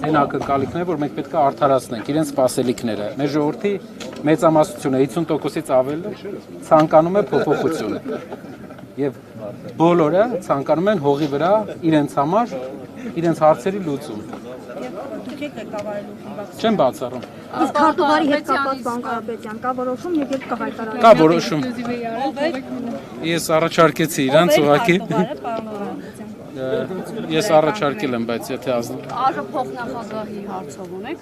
Այն ակնկալիքն է, որ մենք պետք է արդարացնենք իրենց սպասելիքները։ Մեր ժողովրդի մեծամասնությունը 50%-ից ավելը ցանկանում է փոփոխություն։ Եվ բոլորը ցանկանում են հողի վրա իրենց համար իրենց հարցերի լուծում։ Դուք եք ղեկավարելու խմբակցությունը։ Չեմ բացառում։ Իսկ քարտուղարի հետ կապված պարոն Կարապետյան, կա որոշում եւ երբ կհայտարարվի։ Կա որոշում։ Ես առաջարկեցի իրանց ուղղակի։ Ես առաջարկել եմ, բայց եթե ազնիվ։ Արժե փոխնախագահի հարցով ունեք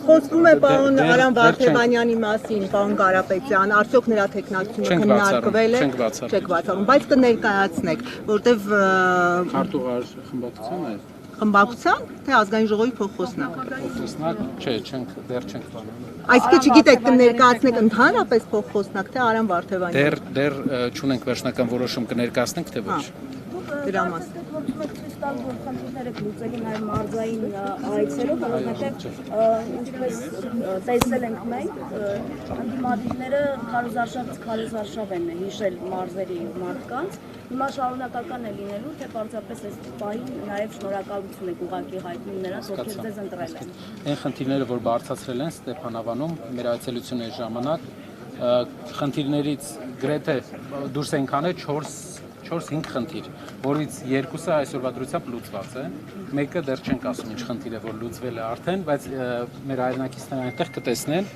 Խոսվում է պարոն Արամ Վարդևանյանի մասին, պարոն Կարապետյան, արդյոք նրա թեկնածությունը քննարկվել է։ Չեք բացառում, բայց կներկայացնեք, որտեվ Քարտուղար խմբակցության է։ խմբակցության, թե ազգային ժողովի փոխխոսնակ։ Փոխխոսնակ, չէ, դեռ չենք բանում։ Այսինքն չգիտեք կներկայացնեք ընդհանրապես փոխխոսնակ, թե Արամ Վարդևանյան։ Դեռ չունենք վերջնական որոշում կներկայացնենք, թե ոչ։ Դրա մասին։ Խնդիրները լուծելի նաև մարզային այցերով, որովհետև ինչպես տեսել ենք մենք, ընդդիմադիրները քարոզարշավ են հիշել մարզերի մարդկանց, հիմա շարունակական է լինելու, թե պարզապես այս պահին նաև շնորհակալություն եք ուղղակի հայտնում նրանց, ովքեր ձեզ ընտրել են։ Այն խնդիրները, որ բարձրացրել են Ստեփանավանում մեր այցելությունների ժամանակ, խնդիրներից գրեթե դուրս ենք անել 4-5 խնդիր, որից երկուսը այսօրվա դրությամբ լուծված է, մեկը դեռ չենք ասում ինչ խնդիր է, որ լուծվել է արդեն, բայց մեր հայրենակիցները այնտեղ կտեսնեն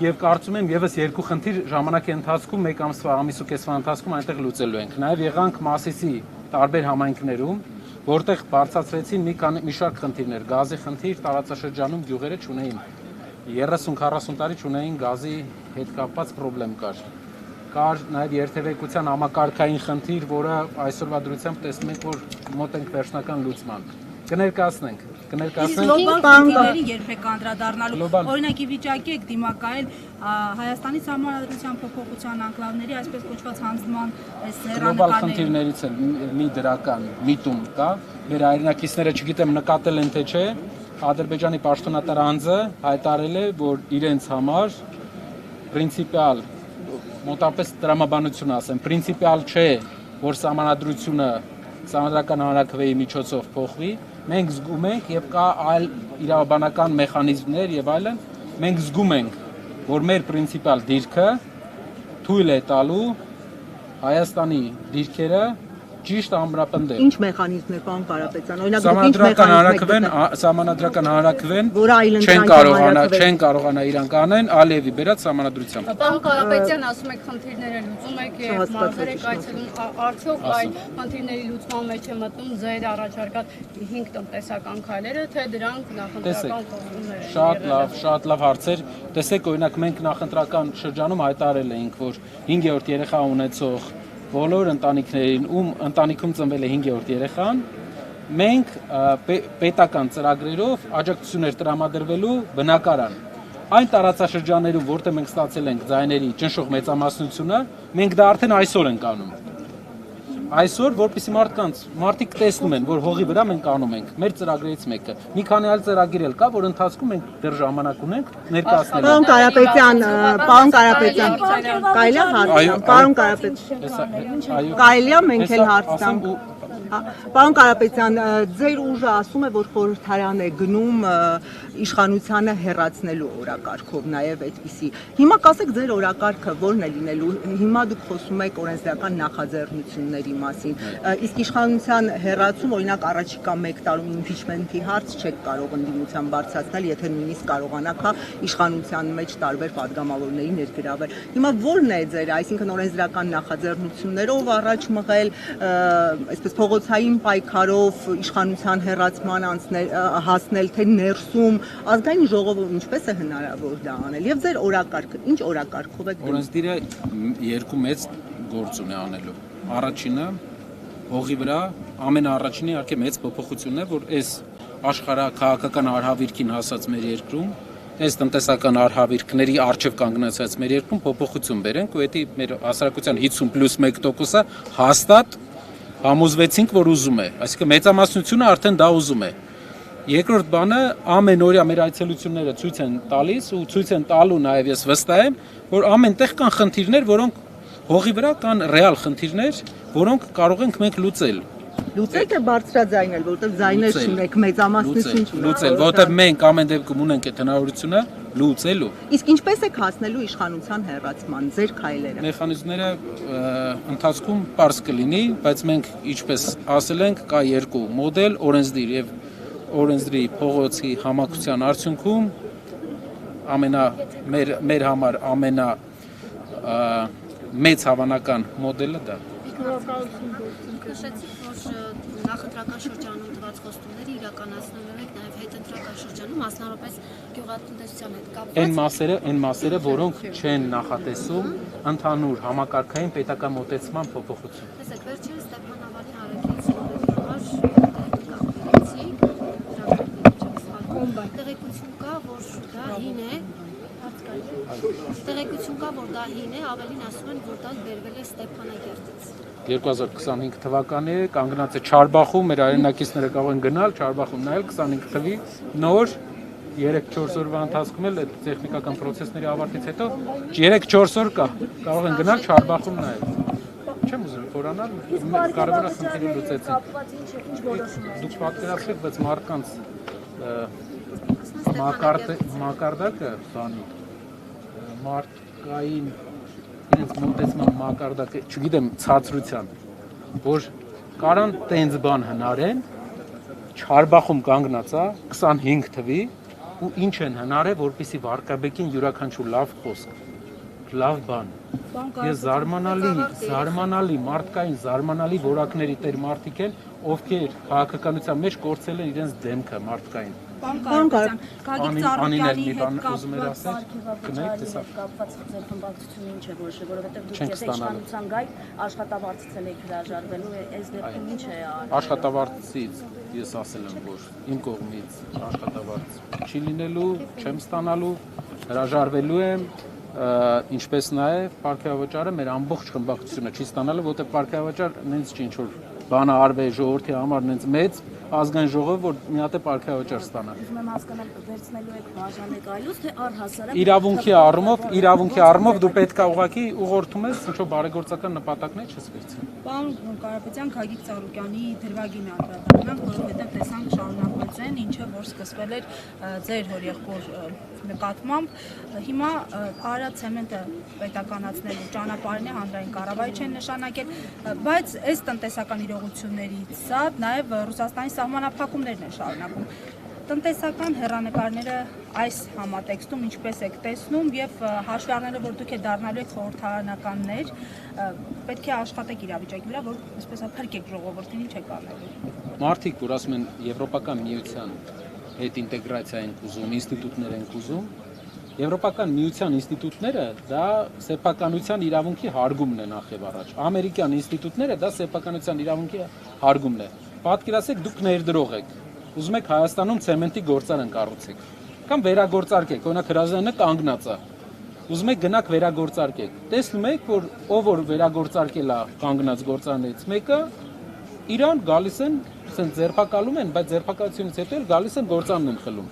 եւ կարծում եմ եւս երկու խնդիր ժամանակի ընթացքում մեկ ամիս ու կեսվա ընթացքում այնտեղ լուծելու ենք։ Նաեւ եղանք Մասիսի տարբեր համայնքներում, որտեղ բարձրացրեցին մի շարք խնդիրներ, գազի խնդիր, տարածաշրջանում գյուղերը չունեին 30-40 տարի չունեին գազի հետ կապված խնդրեմ կար նաև երթևեկության համակարգային խնդիր, որը այսօրվա դրությամբ տեսնում ենք, որ մոտ ենք վերջնական լուծման։ Կներկայացնենք Գլոբալ խնդիրների երբ եք անդրադառնալու, օրինակի վիճակի եք դիմակայել Հայաստանի Սահմանադրության փոփոխության անկլավների, այսպես կոչված հանձնման գլոբալ խնդիրներից մի դրական միտում կա, մեր հայրենակիցները չգիտեմ նկատել են թե չէ, Ադրբեջանի պաշտոնատար անձը հայտարարել է, որ իրենց համար պրինցիպիալ մոտապես տրամաբանություն ասեմ, պրինցիպիալ չէ, որ սահմանադրությունը սահմանադրական հանրաքվեի միջոցով փոխվի, մենք զգում ենք եւ կա այլ իրավաբանական մեխանիզմներ եւ այլն, մենք զգում ենք, որ մեր պրինցիպիալ դիրքը թույլ է տալու Հայաստանի դիրքերը ճիշտ ամրապնդել։ Ինչ մեխանիզմներ, պարոն Կարապետյան, օրինակ դուք ինչ Սահմանադրական հանրաքվեն չեն կարողանա իրանք անեն Ալիևի բերած սահմանադրությամբ։ Պարոն Կարապետյան, ասում եք խնդիրները լուծում եք եւ մարզեր եք այցելում, արդյոք այն խնդիրների լուծման մեջ է մտնում ձեր առաջարկած 5 տնտեսական քայլերը, թե դրանք նախընտրական կողմներ են։ Շատ լավ հարցեր։ Տեսեք, օրինակ մենք նախընտրական շրջանում հայտարարել էինք, որ 5-րդ երեխա ունեցող բոլոր ընտանիքներին, ում ընտանիքում ծնվել է 5-րդ երեխան, մենք պետական ծրագրերով աջակցություններ տրամադրվելու բնակարան։ Այն տարածաշրջաններում, որտեղ մենք ստացել ենք ձայների ճնշող մեծամասնությունը, մենք դա արդեն այսօր ենք անում։ Այսօր, որպեսզի մարդիկ տեսնում են, որ հողի վրա մենք անում ենք, մեր ծրագրերից մեկը։ Մի քանի այլ ծրագիր էլ կա, որ ընթացքում մենք դեռ ժամանակ ունենք ներկայացնել։ Պարոն Կարապետյան, կարելի է հարց, պարոն Կարապետյան, կարելի է մենք էլ հարց տանք։ Պարոն Կարապետյան, ձեր ուժը ասում է, որ խորհրդարան է գնում իշխանությանը հեռացնելու օրակարգով, նաև այդպիսի։ Հիմա կասեք ձեր օրակարգը ո՞րն է լինելու։ Հիմա դուք խոսում եք օրենսդրական նախաձեռնությունների մասին։ Իսկ իշխանության հեռացում, օրինակ առաջիկա 1 տարում իմպիչմենթի հարց չեք կարող ընդդիմության բարձրացնել, եթե նույնիսկ կարողանաք իշխանության մեջ տարբեր падգամավորների ներգրավել։ Հիմա ո՞րն է ձեր, այսինքն օրենսդրական նախաձեռնություններով առաջ մղել, այսպես փողոցային պայքարով իշխանության հեռացման հասնել, թե ներսում ազգային ժողովը ինչպես է հնարավոր դա անել եւ ձեր օրակարգը ինչ օրակարգով եք դնում։ Օրենսդիրը երկու մեծ գործ ունի անելու։ Առաջինը հողի վրա ամենաառաջինը իհարկե մեծ փոփոխությունն է, որ այս աշխարհաքաղաքական արհավիրքին հասած մեր երկրում, այս տնտեսական արհավիրքների արժև կանգնացած մեր երկրում փոփոխություն բերենք ու դա մեր հասարակության 50+1%-ը հաստատ համոզվեցինք, որ ուզում է, այսինքն մեծամասնությունը արդեն դա ուզում է։ Երկրորդ բանը ամեն օրյա մեր այցելությունները ցույց են տալիս ու ցույց են տալու նաև ես վստահ եմ, որ ամենտեղ կան խնդիրներ, որոնք հողի վրա կան ռեալ խնդիրներ, որոնք կարող ենք մենք լուծել։ Լուծել թե բարձրաձայնել, որովհետև ձայներ չունեք, մեծամասնություն չունեք։ Լուծել, որովհետև մենք ամեն դեպքում ունենք այդ հնարավորությունը լուծելու։ Իսկ ինչպես եք հասնելու իշխանության հեռացման, ձեր քայլերը։ Մեխանիզմները ընթացքում պարզ կլինի, բայց մենք ինչպես ասել ենք, կա երկու մոդել, օրենսդիր եւ օրենսդրի փողոցի համակցության արդյունքում մեր համար ամենա մեծ հավանական մոդելը դա։ Նշեցիք, որ նախընտրական շրջանում տված խոստումները իրականացնելու եք նաև հետընտրական շրջանում, մասնավորապես գյուղատնտեսության հետ կապված։ Այն մասերը, որոնք չեն նախատեսում ընդհանուր համակարգային պետական մոտեցման փոփոխություն։ Տեսեք, վերջերս Ստեփան Ավանի հարակից տեղեկություն կա, որ դա հին է, ավելին ասում են, որ դա բերվել է Ստեփանագերտից։ 2025 թվականի է, կանգնած է Չարբախում, մեր հայրենակիցները կարող են գնալ Չարբախում նայել 25 թվի նոր 3-4 օրվա ընթացքում էլ այդ տեխնիկական process-ների ավարտից հետո 3-4 օր կա, կարող են գնալ Չարբախում նայել։ Չեմ ուզում խորանալ, կարևոր է խնդիրը լուծեցին։ Դուք պատկերացրեք, բայց մարդկանց մակարդակը բանի մարդկային իրենց մոտեցման մակարդակը, չգիտեմ, ցածրության, որ կարան տենց բան հնարեն, Չարբախում կանգնած է 25 թվի ու ինչ են հնարել, որպեսզի վարկաբեկին յուրաքանչյուր լավ խոսք, լավ բան։ Ես զարմանալի մարդկային զարմանալի որակների տեր մարդիկ են, ովքեր քաղաքականության մեջ կորցել են իրենց դեմքը մարդկային։ Պարոն Գագիկ Ծառուկյանի հետ կապված ձեր խմբակցությունը ինչ է որոշել, որովհետև դուք եթե իշխանության գայք աշխատավարձից եք հրաժարվելու, այս դեպքում ինչ է արվում։ Աշխատավարձից ես ասել եմ, որ իմ կողմից աշխատավարձ չի լինելու, չեմ ստանալու, հրաժարվելու եմ, ինչպես նաև պարգևավճարը մեր ամբողջ խմբակցությունը չի ստանալու, որտեղ պարգևավճար նենց չի ինչ-որ բանը արվել ժողովրդի համար նենց մեծ ազգային ժողով, որ մի հատ է պարգևավճար ստանա։ Ուզում եմ հասկանալ, վերցնելու եք բաժանեք այլոց, թե առհասարակ իրավունքի առումով դու պետք է ուղղակի ուղղորդում ես ինչ-որ բարեգործական նպատակներ չես վերցնում։ Պարոն Կարապետյան, Գագիկ Ծառուկյանի դրվագին անդրադառնանք, որովհետև տեսանք շարունակված են, ինչը որ սկսվել էր ձեր հորեղբոր նկատմամբ։ Հիմա Արա ցեմենտը պետականացնելու ճանապարհին է, հանրային կառավարիչ են նշանակել, բայց այս տնտեսական իրողություններից սա նաև Ռուսաստանի սահմանափակումներն են շարունակում։ Տնտեսական հեռանկարները այս համատեքստում ինչպես եք տեսնում եւ հաշվի առնելով, որ դուք դառնալու եք խորհրդարանականներ, պետք է աշխատեք իրավիճակի վրա, որ այսպես փրկեք ժողովրդին, ինչ եք անելու։ Մարդիկ, որ ասում են Եվրոպական միության հետ ինտեգրացիա են ուզում, ինստիտուտներ են ուզում, Եվրոպական միության ինստիտուտները դա սեփականության իրավունքի հարգումն է նախ եւ առաջ։ Ամերիկյան ինստիտուտները դա սեփականության իրավունքի հարգումն է։ Պատկերացեք, դուք ներդրող եք, ուզում եք Հայաստանում ցեմենտի գործարան կառուցեք, կամ վերագործարկեք, օրինակ հրազդանը կանգնած է, ուզում եք գնաք վերագործարկեք, տեսնում եք, որ ով որ վերագործարկել է կանգնած գործարաններից մեկը, իրան գալիս են, ասեն ձերբակալում են, բայց ձերբակալությունից հետո էլ գալիս են գործանն են խլում։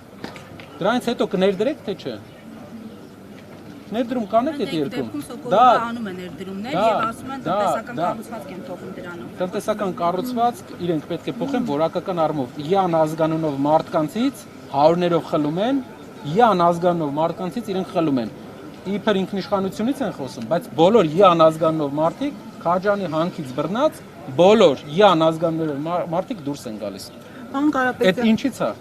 Դրանից հետո կներդրեք, թե չէ։ Ներդրում կանեք այդ երկում։ Դա անում է ներդրումներ եւ ասում են տնտեսական կառուցվածք են թողում դրանով։ Տնտեսական կառուցվածք իրենք պետք է փոխեն որակական առումով։ Յան ազգանունով մարդկանցից հարյուրներով խլում են, յան ազգանունով մարդկանցից իրենք խլում են։ Իբր ինքնիշխանությունից են խոսում, բայց բոլոր յան ազգանունով մարդիկ Քաջանի հանքից բռնած բոլոր յան ազգանունով մարդիկ դուրս են գալիս։ Պարոն Կարապետյան, այդ ինչի՞ց է։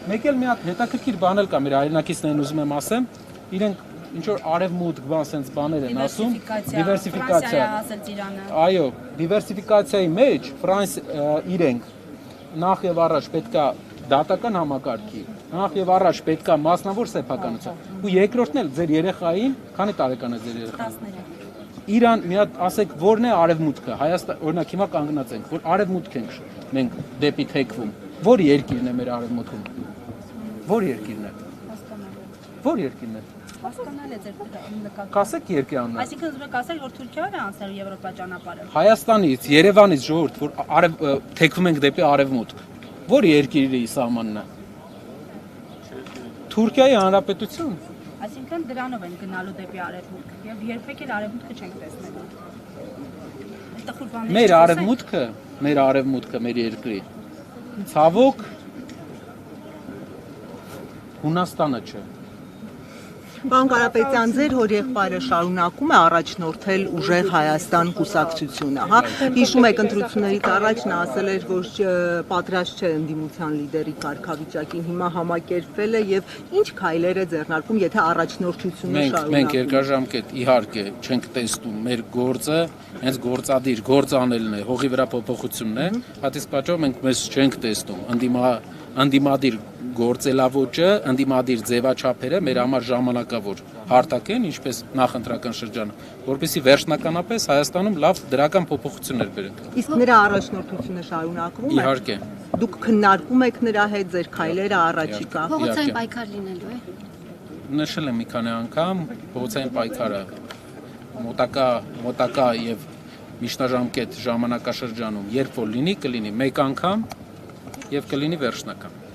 Մեկ էլ մի հատ հետաքրքիր բան էլ կա մեր հայրենակիցներին ուզում եմ ասեմ, իրենք ինչ որ արևմուտք բան sense բաներ են ասում, դիվերսիֆիկացիա, այո, դիվերսիֆիկացիայի մեջ իրենք նախ եւ առաջ պետքա դատական համակարգի, նախ եւ առաջ պետքա մասնավոր սեփականություն, ու երկրորդն էլ ձեր երեխային, քանի տարեկան է ձեր երեխան։ Իրան մի հատ ասեք, որն է արևմուտքը, Հայաստան, օրինակ հիմա կանգնած ենք, որ արևմուտք ենք մենք դեպի թեքվում, որ երկիրն է մեր արևմուտքում, որ երկիրն է, որ երկիրն է։ Հասկանալ է ձեր նկատմամբ։ Կասեք երկյանն։ Այսինքն ուզում եք ասել, որ Թուրքիան է անցել Եվրոպա ճանապարհը։ Հայաստանից, Երևանից ժողովուրդ, որ թեքվում ենք դեպի արևմուտք, որ երկիրի սահմանն է։ Թուրքիայի Հանրապետություն։ Այսինքն դրանով են գնալու դեպի արևմուտք եւ երբեք էլ արևմուտքը չենք տեսնելու։ Մեր արևմուտքը մեր արևմուտքը, մեր երկրի։ Ցավոք Հունաստանը չէ։ Պարոն Կարապետյան, ձեր հորեղբայրը շարունակում է առաջնորդել ուժեղ Հայաստան կուսակցությունը, հա։ Հիշում եք ընտրություններից առաջ նա ասել էր, որ պատրաստ չէ ընդդիմության լիդերի կարգավիճակին, հիմա համակերպվել է եւ ինչ քայլեր է ձեռնարկում, եթե առաջնորդությունը շարունակում։ Մենք երկարաժամկետ իհարկե չենք տեսնում մեր գործը, հենց գործադիր գործ անելն է, հողի վրա փոփոխությունն է, հատ իսկ պատճառով մենք մեզ չենք տեսնում ընդդիմադիր գործելավոճը, ընդդիմադիր ձևաչափերը մեր համար ժամանակավոր հարթակ են, ինչպես նախընտրական շրջանը, որպեսզի վերջնականապես Հայաստանում լավ դրական փոփոխություններ բերենք։ Իսկ նրա առաջնորդությունը շարունակվում է։ Իհարկե։ Դուք քննարկում եք նրա հետ ձեր քայլերը առաջիկա։ Փողոցային պայքար լինելու է։ Նշել եմ մի քանի անգամ, փողոցային պայքարը մոտակա եւ միջնաժամկետ ժամանակաշրջանում երբ որ լինի, կլինի մեկ անգամ եւ կլինի վերջնական։